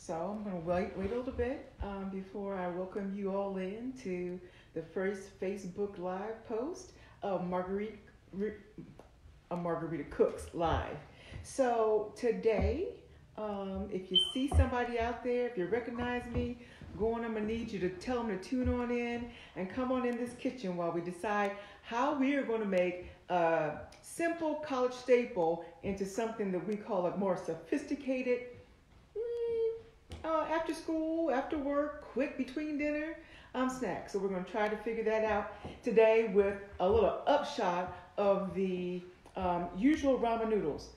So I'm going to wait a little bit before I welcome you all in to the first Facebook Live post of Margarita Cooks Live. So today, if you see somebody out there, if you recognize me, I'm going to need you to tell them to tune on in and come on in this kitchen while we decide how we are going to make a simple college staple into something that we call a more sophisticated after school, after work, quick between dinner snack. So we're going to try to figure that out today with a little upshot of the usual ramen noodles.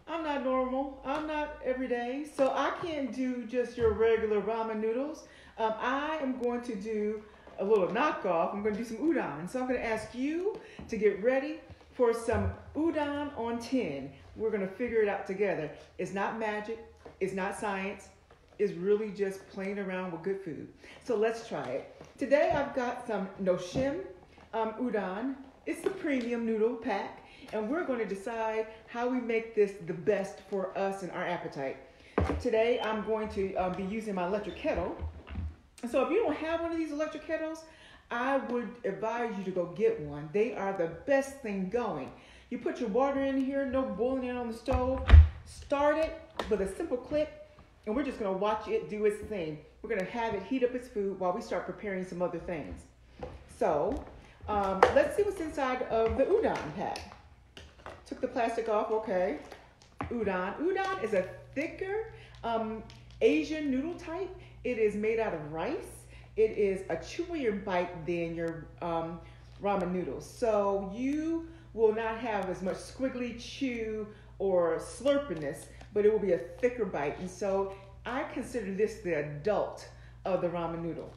I'm not normal. I'm not everyday. So I can't do just your regular ramen noodles. I am going to do a little knockoff. I'm going to do some udon. So I'm going to ask you to get ready for some udon on tin. We're going to figure it out together. It's not magic. It's not science. It's really just playing around with good food. So let's try it. Today I've got some Noshim udon. It's the premium noodle pack. And we're going to decide how we make this the best for us and our appetite. Today I'm going to be using my electric kettle. So if you don't have one of these electric kettles, I would advise you to go get one. They are the best thing going. You put your water in here, no boiling it on the stove. Start it with a simple click. And we're just going to watch it do its thing. We're going to have it heat up its food while we start preparing some other things. So, let's see what's inside of the udon pack. Took the plastic off, okay. Udon. Udon is a thicker Asian noodle type. It is made out of rice. It is a chewier bite than your ramen noodles. So you will not have as much squiggly chew or slurpiness, but it will be a thicker bite. And so I consider this the adult of the ramen noodle.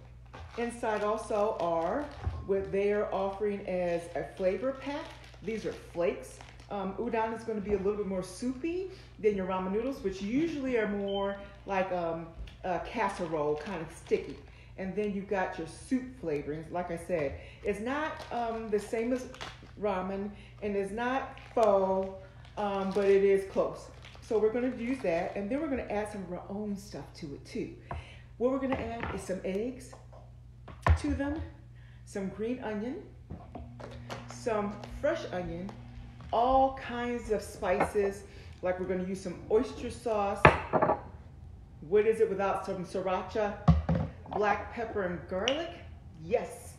Inside also are what they are offering as a flavor pack. These are flakes. Udon is going to be a little bit more soupy than your ramen noodles, which usually are more like a casserole, kind of sticky. And then you've got your soup flavorings. Like I said, it's not the same as ramen, and it's not pho, but it is close. So we're going to use that, and then we're going to add some of our own stuff to it too. What we're going to add is some eggs to them, some green onion, some fresh onion, all kinds of spices, like we're going to use some oyster sauce. What is it without some sriracha, black pepper, and garlic? Yes.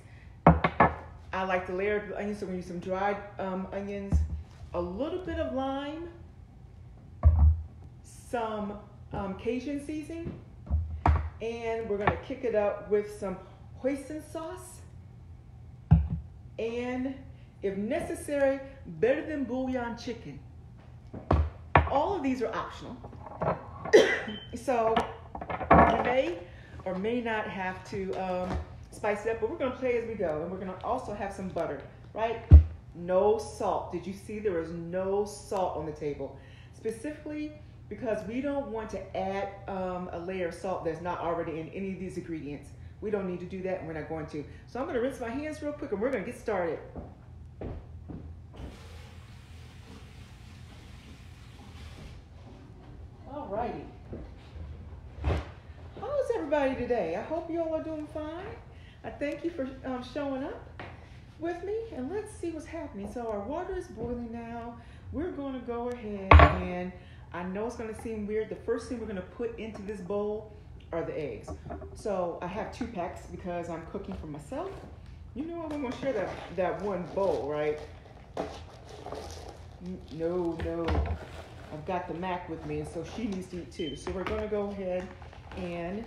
I like to layer the onions, so we're going to use some dried onions, a little bit of lime, some Cajun seasoning, and we're going to kick it up with some hoisin sauce, and if necessary, better than bouillon chicken. All of these are optional. So you may or may not have to spice it up, but we're going to play as we go. And we're going to also have some butter, right? No salt. Did you see there was no salt on the table? Specifically because we don't want to add a layer of salt that's not already in any of these ingredients. We don't need to do that, and we're not going to. So I'm going to rinse my hands real quick, and we're going to get started. All righty. How's everybody today? I hope you all are doing fine. I thank you for showing up with me, and let's see what's happening. So our water is boiling now. We're going to go ahead, and I know it's going to seem weird. The first thing we're going to put into this bowl are the eggs. So I have 2 packs because I'm cooking for myself. You know what? I'm going to share that one bowl, right? No. I've got the Mac with me, and so she needs to eat too. So we're going to go ahead and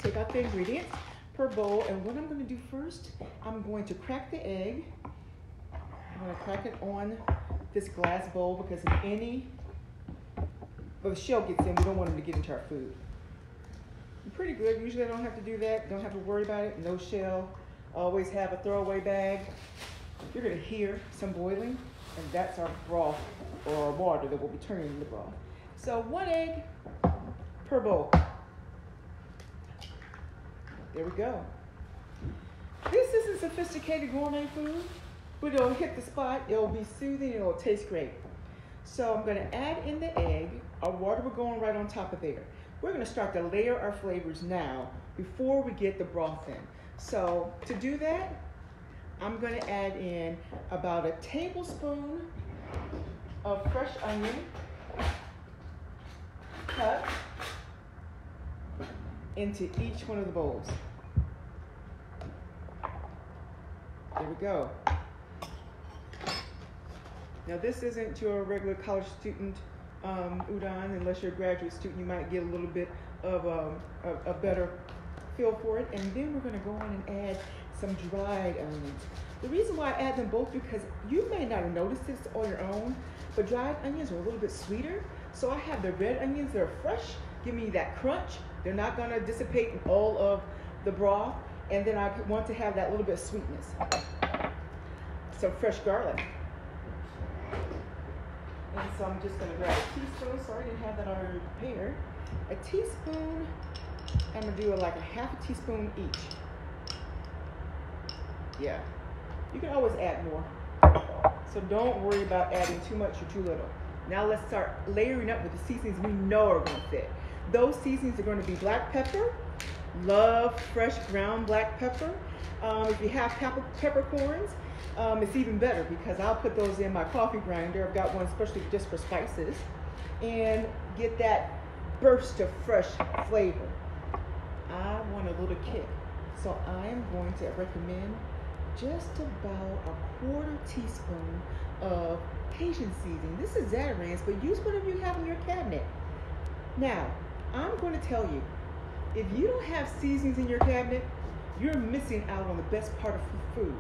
take out the ingredients per bowl. And what I'm going to do first, I'm going to crack the egg. I'm going to crack it on this glass bowl because the shell gets in, we don't want them to get into our food. Pretty good. Usually I don't have to do that. Don't have to worry about it. No shell. Always have a throwaway bag. You're going to hear some boiling, and that's our broth or our water that will be turning into broth. So 1 egg per bowl. There we go. This isn't sophisticated gourmet food, but it'll hit the spot. It'll be soothing. It'll taste great. So I'm going to add in the egg. Our water will go on right on top of there. we're going to start to layer our flavors now before we get the broth in. So to do that, I'm going to add in about a tablespoon of fresh onion cut into each one of the bowls. There we go. Now this isn't your regular college student udon. Unless you're a graduate student, you might get a little bit of a better feel for it. And then we're going to go on and add some dried onions. The reason why I add them both, because you may not have noticed this on your own, but dried onions are a little bit sweeter. So I have the red onions that are fresh, give me that crunch. They're not going to dissipate in all of the broth. And then I want to have that little bit of sweetness. Some fresh garlic. And so I'm just going to grab a teaspoon. Sorry, I didn't have that already prepared. A teaspoon. I'm going to do like a half a teaspoon each. Yeah. You can always add more. So don't worry about adding too much or too little. Now let's start layering up with the seasonings we know are going to fit. Those seasonings are going to be black pepper. Love fresh ground black pepper. If you have peppercorns, it's even better because I'll put those in my coffee grinder. I've got one especially just for spices, and get that burst of fresh flavor. I want a little kick, so I am going to recommend just about a quarter teaspoon of Cajun seasoning. This is Zatarain's, but use whatever you have in your cabinet. Now, I'm going to tell you, if you don't have seasonings in your cabinet, you're missing out on the best part of food.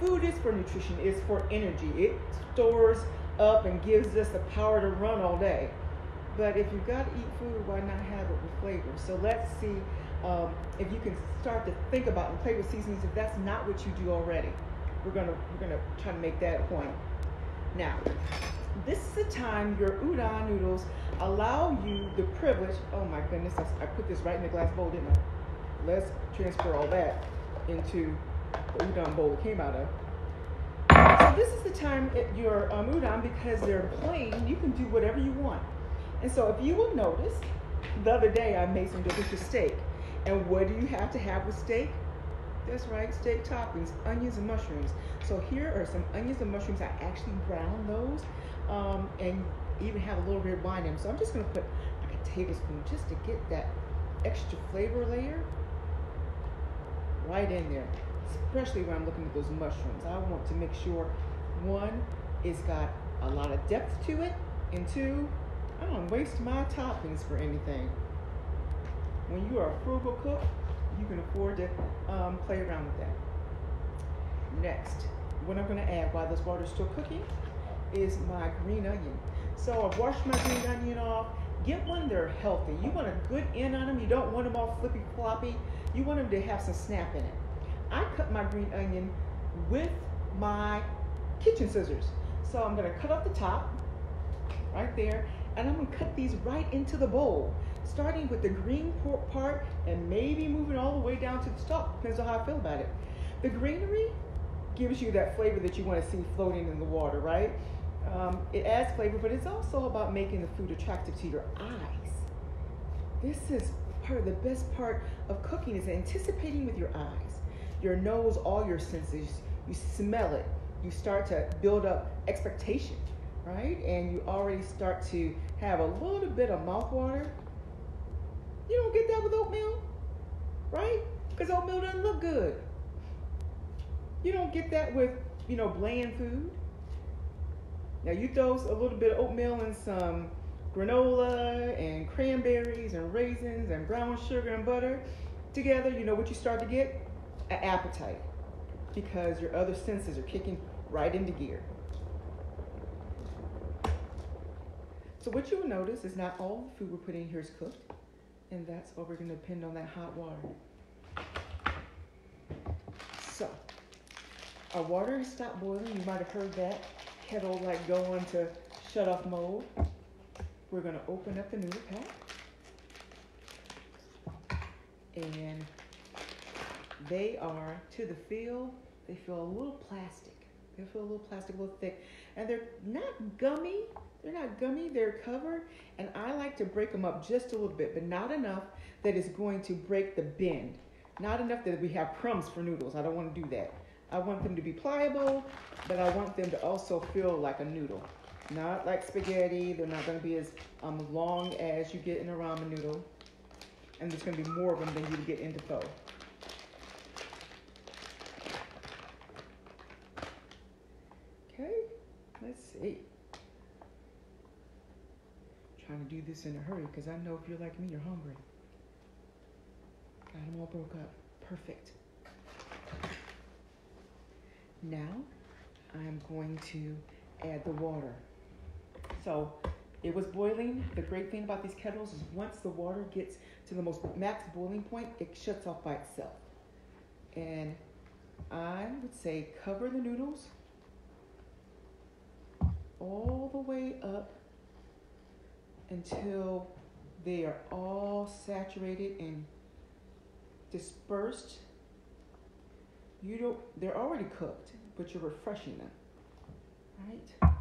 Food is for nutrition, it's for energy. It stores up and gives us the power to run all day. But if you've got to eat food, why not have it with flavor? So let's see if you can start to think about and play with seasonings if that's not what you do already. We're gonna try to make that a point. Now, this is the time your udon noodles allow you the privilege. Oh my goodness, I put this right in the glass bowl, didn't I? Let's transfer all that into the udon bowl it came out of. So this is the time at your udon, because they're plain, you can do whatever you want. And so if you will notice, the other day I made some delicious steak. And what do you have to have with steak? That's right, steak toppings, onions and mushrooms. So here are some onions and mushrooms. I actually browned those and even have a little red wine in them. So I'm just going to put like a tablespoon just to get that extra flavor layer right in there, especially when I'm looking at those mushrooms. I want to make sure, one, it's got a lot of depth to it, and two, I don't waste my toppings for anything. When you are a frugal cook, you can afford to play around with that. Next, what I'm going to add while this water is still cooking is my green onion. So I've washed my green onion off. Get one that are healthy. You want a good end on them. You don't want them all flippy floppy. You want them to have some snap in it. I cut my green onion with my kitchen scissors. So I'm going to cut off the top right there, and I'm going to cut these right into the bowl, starting with the green part and maybe moving all the way down to the stalk. Depends on how I feel about it. The greenery gives you that flavor that you want to see floating in the water, right? It adds flavor, but it's also about making the food attractive to your eyes. This is part of the best part of cooking, is anticipating with your eyes, your nose, all your senses. You smell it. You start to build up expectation, right? And you already start to have a little bit of mouthwater. You don't get that with oatmeal, right? Because oatmeal doesn't look good. You don't get that with, bland food. Now you throw a little bit of oatmeal and some granola and cranberries and raisins and brown sugar and butter together, you know what you start to get? An appetite, because your other senses are kicking right into gear. So what you will notice is not all the food we're putting in here is cooked, and that's why we're going to depend on that hot water. So our water has stopped boiling. You might have heard that kettle like go into shut off mode. We're going to open up the noodle pack, and they are, to the feel, they feel a little plastic. They feel a little plastic, a little thick, and they're not gummy. They're not gummy. They're covered, and I like to break them up just a little bit, but not enough that it's going to break the bend. Not enough that we have crumbs for noodles. I don't want to do that. I want them to be pliable, but I want them to also feel like a noodle. Not like spaghetti. They're not going to be as long as you get in a ramen noodle. And there's going to be more of them than you get in the pho. Okay, let's see. Trying to do this in a hurry because I know if you're like me, you're hungry. Got them all broke up. Perfect. Now, I'm going to add the water. So, it was boiling. The great thing about these kettles is once the water gets to the most max boiling point, it shuts off by itself. And I would say cover the noodles all the way up until they are all saturated and dispersed. They're already cooked, but you're refreshing them, right?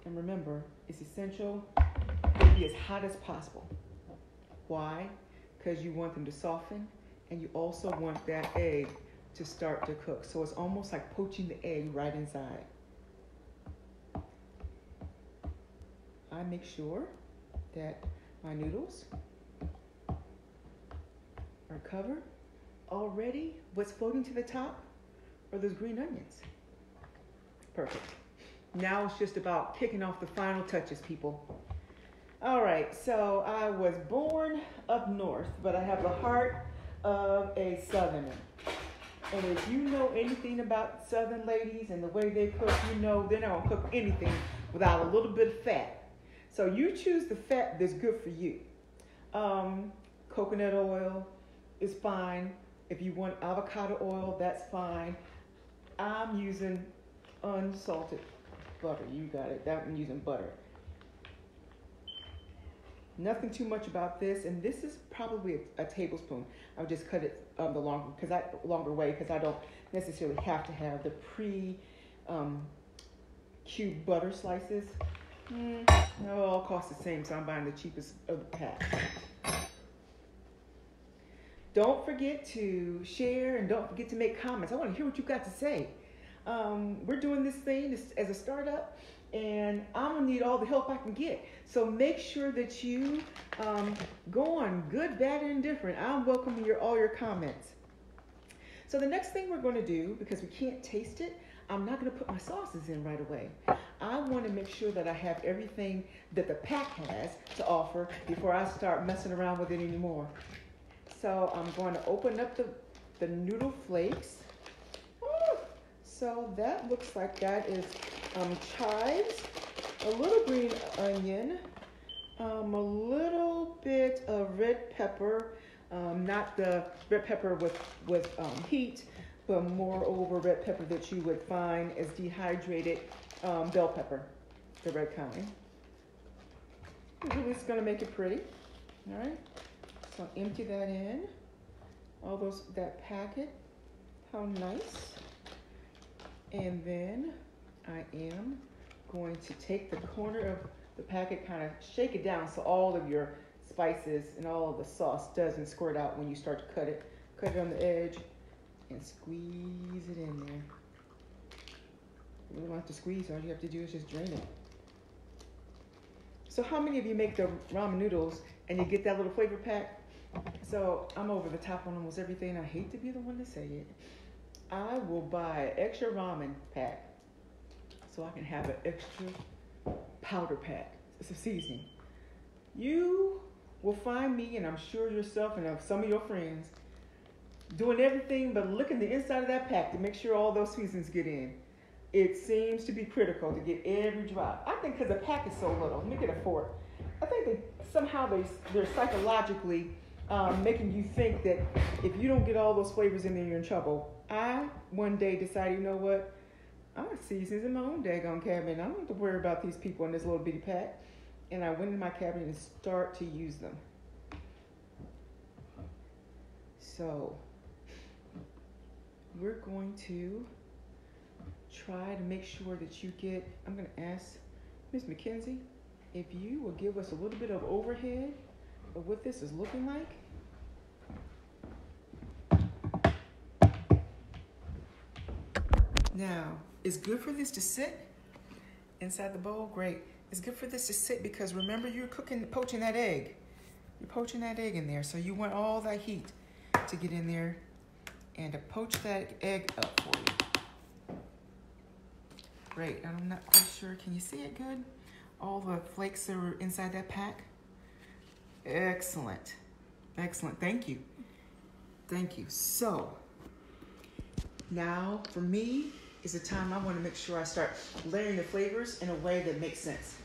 And remember, it's essential to be as hot as possible. Why? Because you want them to soften, and you also want that egg to start to cook. So it's almost like poaching the egg right inside. I make sure that my noodles are covered. Already, what's floating to the top are those green onions. Perfect. Now it's just about kicking off the final touches, people. All right, so I was born up north, but I have the heart of a southerner. And if you know anything about southern ladies and the way they cook, you know they're not gonna cook anything without a little bit of fat. So you choose the fat that's good for you. Coconut oil is fine. If you want avocado oil, that's fine. I'm using unsalted butter. You got it. I'm using butter. Nothing too much about this, and this is probably a tablespoon. I'll just cut it the longer way because I don't necessarily have to have the cube butter slices. They all cost the same, so I'm buying the cheapest of the pack. Don't forget to share and don't forget to make comments. I want to hear what you got to say. We're doing this thing as a startup, and I'm going to need all the help I can get. So make sure that you go on good, bad, and indifferent. I'm welcoming all your comments. So the next thing we're going to do, because we can't taste it, I'm not going to put my sauces in right away. I want to make sure that I have everything that the pack has to offer before I start messing around with it anymore. So I'm going to open up the noodle flakes. So that looks like that is chives, a little green onion, a little bit of red pepper, not the red pepper with heat, but moreover red pepper that you would find as dehydrated bell pepper, the red kind. It's going to make it pretty. All right. So empty that in. That packet. How nice. And then I am going to take the corner of the packet, kind of shake it down so all of your spices and all of the sauce doesn't squirt out when you start to cut it. Cut it on the edge and squeeze it in there. You don't have to squeeze, all you have to do is just drain it. So how many of you make the ramen noodles and you get that little flavor pack? So I'm over the top on almost everything. I hate to be the one to say it. I will buy an extra ramen pack so I can have an extra powder pack. It's a seasoning. You will find me, and I'm sure yourself and some of your friends, doing everything but looking the inside of that pack to make sure all those seasonings get in. It seems to be critical to get every drop. I think because the pack is so little. Let me get a fork. I think they're psychologically making you think that if you don't get all those flavors in there, you're in trouble. I one day decided, you know what? I got seasonings in my own daggone cabinet. I don't have to worry about these people in this little bitty pack. And I went in my cabinet and start to use them. So we're going to try to make sure that you get, I'm going to ask Miss McKenzie, if you will give us a little bit of overhead of what this is looking like. Now, it's good for this to sit inside the bowl. Great. It's good for this to sit because remember you're poaching that egg. You're poaching that egg in there, so you want all that heat to get in there and to poach that egg up for you. Great. I'm not quite sure. Can you see it good? All the flakes that are inside that pack. Excellent. Excellent. Thank you. Thank you. So, now for me is the time I want to make sure I start layering the flavors in a way that makes sense.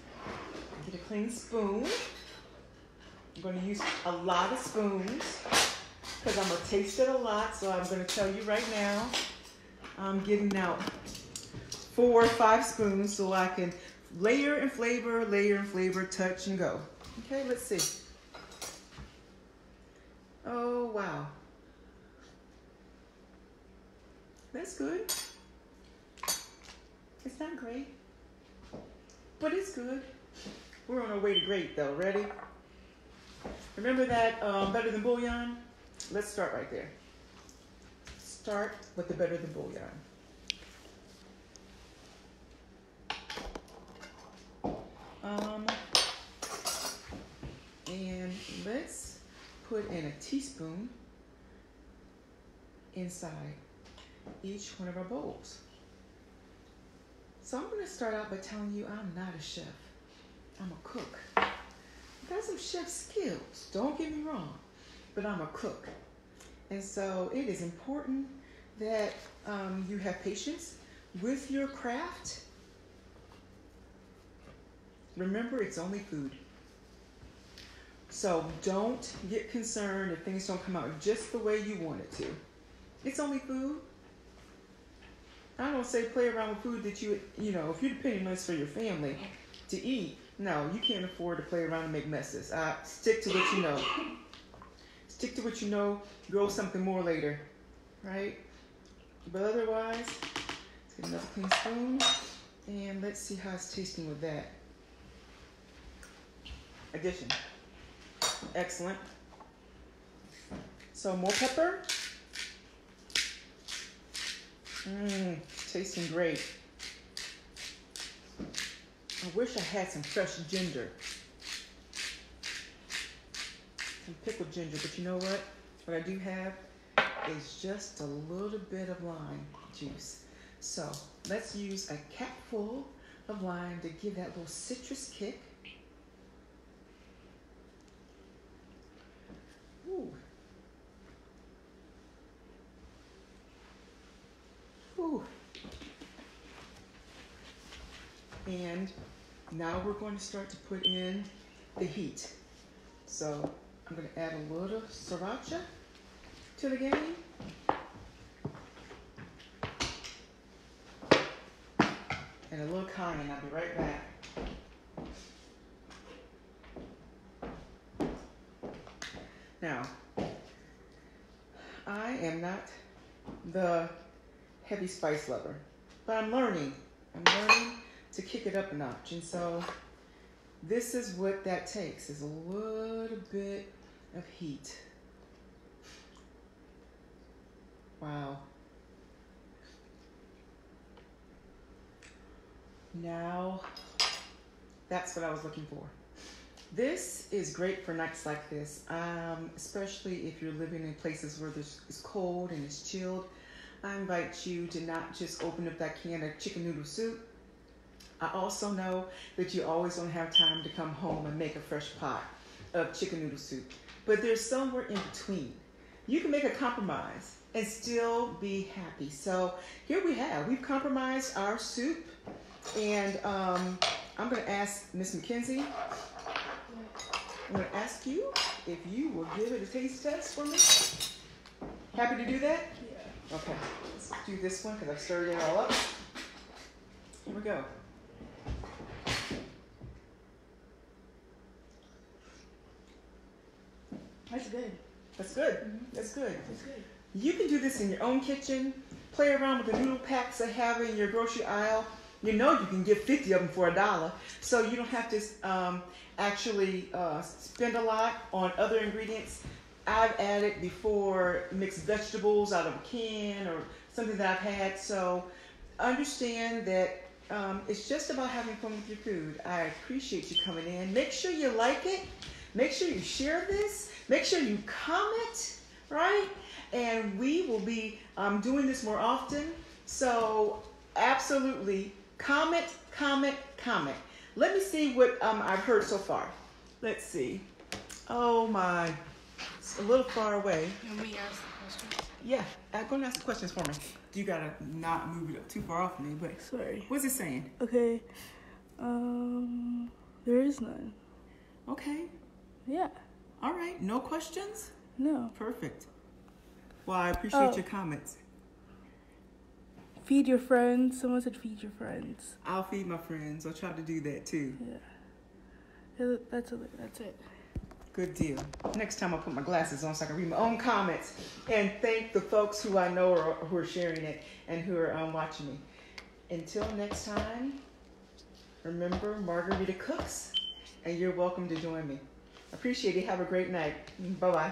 Get a clean spoon. I'm going to use a lot of spoons because I'm going to taste it a lot. So I'm going to tell you right now, I'm getting out 4 or 5 spoons so I can layer and flavor, touch and go. Okay, let's see. Oh, wow. That's good. It's not great, but it's good. We're on our way to great though. Ready? Remember that better than bouillon? Let's start right there. Start with the better than bouillon. And let's put in a teaspoon inside each one of our bowls. So I'm going to start out by telling you I'm not a chef. I'm a cook. I got some chef skills, don't get me wrong, but I'm a cook. And so it is important that you have patience with your craft. Remember, it's only food. So don't get concerned if things don't come out just the way you want it to. It's only food. I don't say play around with food that you know, if you're depending on this for your family to eat, no, you can't afford to play around and make messes. Stick to what you know. Stick to what you know, grow something more later, right? But otherwise, let's get another clean spoon, and let's see how it's tasting with that. Addition. Excellent. So more pepper. Tasting great. I wish I had some fresh ginger. Some pickled ginger, but you know what? What I do have is just a little bit of lime juice. So let's use a capful of lime to give that little citrus kick. Ooh. Ooh. And now we're going to start to put in the heat. So I'm going to add a little sriracha to the game. And a little cayenne. I'll be right back. Now, I am not the heavy spice lover, but I'm learning. I'm learning to kick it up a notch. And so this is what that takes, is a little bit of heat. Wow. Now, that's what I was looking for. This is great for nights like this, especially if you're living in places where it's cold and it's chilled. I invite you to not just open up that can of chicken noodle soup. I also know that you always don't have time to come home and make a fresh pot of chicken noodle soup, but there's somewhere in between. You can make a compromise and still be happy. So here we've compromised our soup, and I'm going to ask Miss McKenzie, I'm going to ask you if you will give it a taste test for me. Happy to do that? Yeah. Okay, let's do this one because I've stirred it all up. Here we go. That's good. That's good. Mm-hmm. That's good. That's good. You can do this in your own kitchen. Play around with the noodle packs they have in your grocery aisle. you know you can get 50 of them for $1. So you don't have to actually spend a lot on other ingredients. I've added before mixed vegetables out of a can or something that I've had. So understand that it's just about having fun with your food. I appreciate you coming in. Make sure you like it. Make sure you share this. Make sure you comment, right? And we will be doing this more often. So absolutely comment, comment, comment. Let me see what I've heard so far. Let's see. Oh my, it's a little far away. Let me ask the question. Yeah, go and ask the questions for me. You gotta not move it up too far off me, but Sorry. what's it saying? Okay. There is none. Okay. Yeah. All right. No questions? No. Perfect. Well, I appreciate your comments. Feed your friends. Someone said feed your friends. I'll feed my friends. I'll try to do that too. Yeah. That's it. Good deal. Next time I'll put my glasses on so I can read my own comments and thank the folks who I know who are sharing it and who are watching me. Until next time, remember Margarita Cooks, and you're welcome to join me. Appreciate it. Have a great night. Bye-bye.